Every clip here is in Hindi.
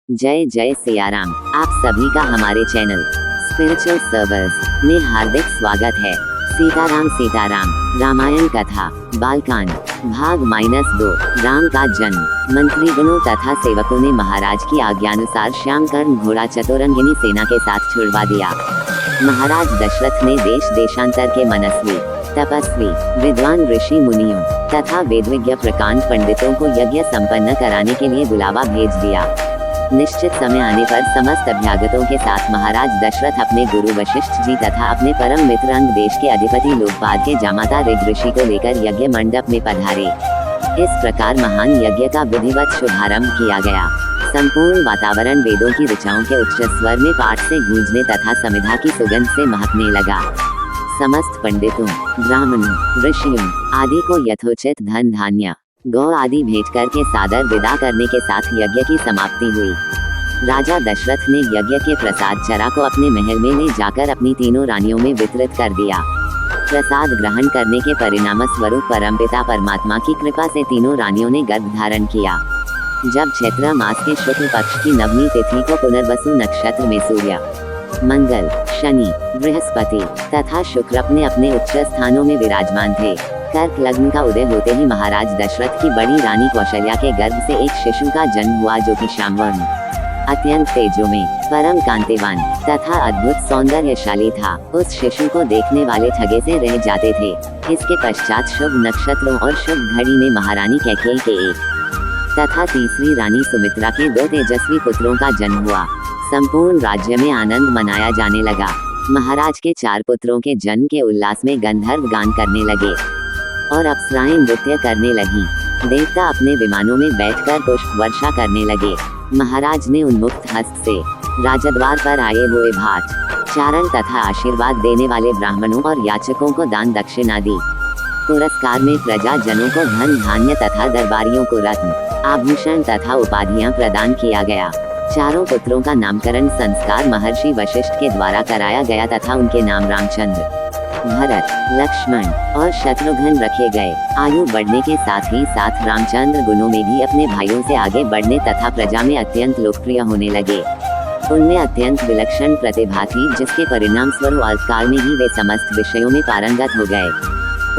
जय जय सियाराम। आप सभी का हमारे चैनल स्पिरिचुअल सर्वर्स में हार्दिक स्वागत है। सीताराम सीताराम रामायण कथा बालकांड भाग -2। राम का जन्म। मंत्रीगणों तथा सेवकों ने महाराज की आज्ञानुसार श्यामकर्ण घोड़ा चतुरंगिनी सेना के साथ छुड़वा दिया। महाराज दशरथ ने देश देशांतर के मनस्वी तपस्वी विद्वान ऋषि मुनियों तथा वेदविज्ञ प्रकांड पंडितों को यज्ञ संपन्न कराने के लिए बुलावा भेज दिया। निश्चित समय आने पर समस्त अभ्यागतों के साथ महाराज दशरथ अपने गुरु वशिष्ठ जी तथा अपने परम मित्र अंग देश के अधिपति लोकपाल के जामाता ऋग ऋषि को लेकर यज्ञ मंडप में पधारे। इस प्रकार महान यज्ञ का विधिवत शुभारंभ किया गया। संपूर्ण वातावरण वेदों की ऋचाओं के उच्च स्वर में पाठ से गूंजने तथा समिधा की सुगंध से महकने लगा। समस्त पंडितों ब्राह्मणों ऋषियों आदि को यथोचित धन धान्य गौ आदि भेंट करके सादर विदा करने के साथ यज्ञ की समाप्ति हुई। राजा दशरथ ने यज्ञ के प्रसाद चरा को अपने महल में ले जाकर अपनी तीनों रानियों में वितरित कर दिया। प्रसाद ग्रहण करने के परिणाम स्वरूप परमपिता परमात्मा की कृपा से तीनों रानियों ने गर्भ धारण किया। जब चैत्र मास के शुक्ल पक्ष की नवमी तिथि को पुनर्वसु नक्षत्र में सूर्य मंगल शनि बृहस्पति तथा शुक्र अपने अपने उच्च स्थानों में विराजमान थे। कर्क लग्न का उदय होते ही महाराज दशरथ की बड़ी रानी कौशल्या के गर्भ से एक शिशु का जन्म हुआ, जो कि श्यामवर्ण अत्यंत तेजोमय परम कांतिवान तथा अद्भुत सौंदर्यशाली था। उस शिशु को देखने वाले ठगे से रह जाते थे। इसके पश्चात शुभ नक्षत्रों और शुभ घड़ी में महारानी कैकेयी के एक तथा तीसरी रानी सुमित्रा के 2 तेजस्वी पुत्रों का जन्म हुआ। संपूर्ण राज्य में आनंद मनाया जाने लगा। महाराज के 4 पुत्रों के जन्म के उल्लास में गंधर्व गान करने लगे और अप्सराएं नृत्य करने लगी। देवता अपने विमानों में बैठकर पुष्प वर्षा करने लगे। महाराज ने उन्मुक्त हस्त से राजद्वार पर आए हुए भाट चारण तथा आशीर्वाद देने वाले ब्राह्मणों और याचकों को दान दक्षिणा दी। पुरस्कार में प्रजा जनों को धन धान्य तथा दरबारियों को रत्न आभूषण तथा उपाधियां प्रदान किया गया। 4 पुत्रों का नामकरण संस्कार महर्षि वशिष्ठ के द्वारा कराया गया तथा उनके नाम रामचंद्र भरत लक्ष्मण और शत्रुघ्न रखे गए। आयु बढ़ने के साथ ही साथ रामचंद्र गुणों में भी अपने भाइयों से आगे बढ़ने तथा प्रजा में अत्यंत लोकप्रिय होने लगे। उनमें अत्यंत विलक्षण प्रतिभा थी, जिसके परिणाम स्वरूप अल्पकाल में ही वे समस्त विषयों में पारंगत हो गए।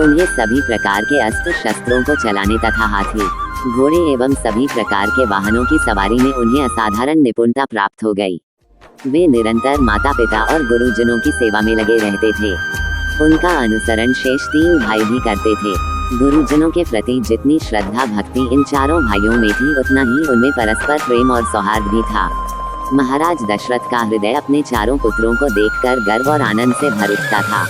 उन्हें सभी प्रकार के अस्त्र शस्त्रों को चलाने तथा हाथी घोड़े एवं सभी प्रकार के वाहनों की सवारी में उन्हें असाधारण निपुणता प्राप्त हो गई। वे निरंतर माता पिता और गुरुजनों की सेवा में लगे रहते थे। उनका अनुसरण शेष 3 भाई भी करते थे। गुरुजनों के प्रति जितनी श्रद्धा भक्ति इन 4 भाइयों में थी, उतना ही उनमें परस्पर प्रेम और सौहार्द भी था। महाराज दशरथ का हृदय अपने 4 पुत्रों को देखकर गर्व और आनंद से भर उठता था।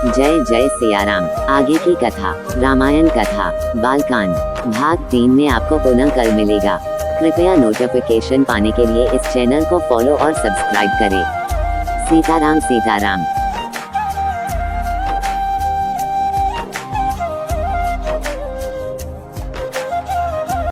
जय जय सियाराम। आगे की कथा रामायण कथा बालकांड भाग 3 में आपको पुनः कल मिलेगा। कृपया नोटिफिकेशन पाने के लिए इस चैनल को फॉलो और सब्सक्राइब करें। सीताराम सीताराम।